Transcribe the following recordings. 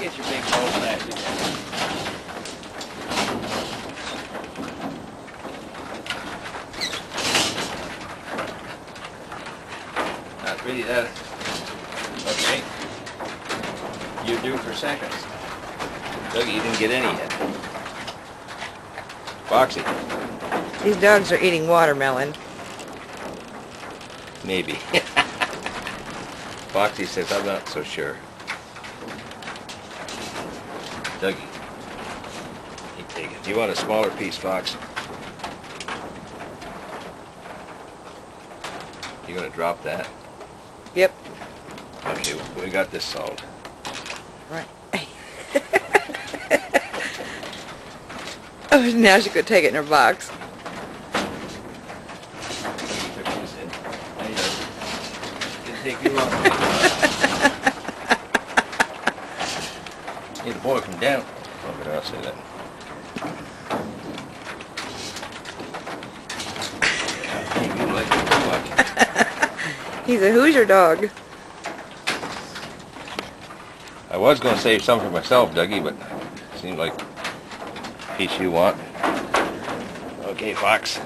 get your big bowl snatch again. Not really that. Okay. You're due for seconds. Dougie, you didn't get any yet. Foxy. These dogs are eating watermelon. Maybe. Foxy says, I'm not so sure. Dougie. You take it. You want a smaller piece, Fox? You gonna drop that? Yep. Okay, we got this solved. Right. Oh, now she could take it in her box. Didn't take you long. Need a boy from down. Oh, but I'll say that. You like it too much. He's a Hoosier dog. I was going to save some for myself, Dougie, but it seemed like a piece you want. Okay, Fox.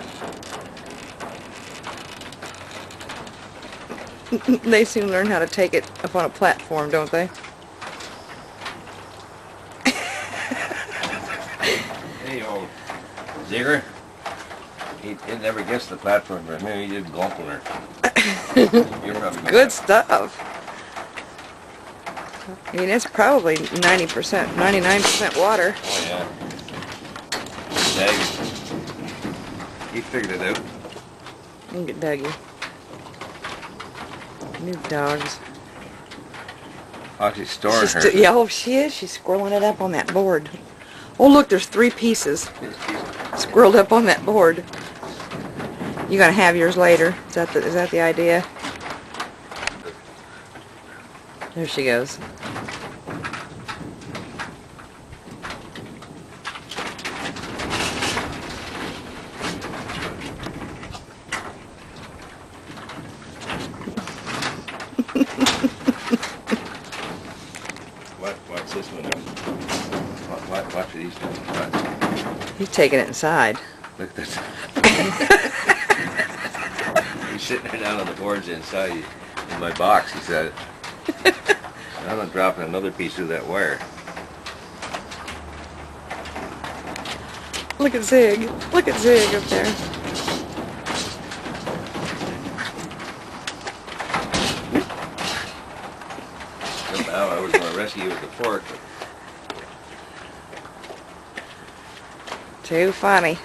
They soon learn how to take it up on a platform, don't they? Hey, old Zigger. He never gets the platform for me. He just gulping her. You're probably Good stuff. I mean, it's probably 90%, 99% water. Oh, yeah. Dougie. He figured it out. Look at Dougie. New dogs. Foxy's storing her. Yeah, oh, she is. She's squirreling it up on that board. Oh, look, there's 3 pieces squirreled up on that board. You gonna have yours later? Is that the idea? There she goes. What's this one doing? Watch what he's doing. Watch. He's taking it inside. Look at this. He's sitting there down on the boards inside in my box, he said. Now I'm dropping another piece through that wire. Look at Zig. Look at Zig up there. Somehow I was going to rescue you with the fork. But Too funny.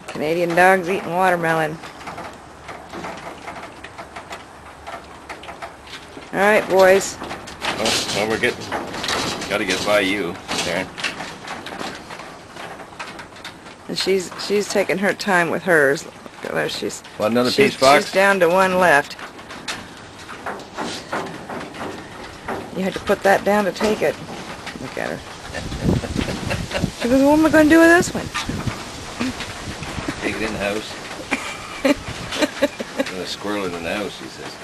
Canadian dogs eating watermelon. Alright, boys. well, we're got to get by you, Karen. And she's taking her time with hers. Look at there, she's Want another piece, Fox? She's down to 1 left. You had to put that down to take it. Look at her. She goes, what am I going to do with this one? Take it in the house. There's a squirrel in the house, he says.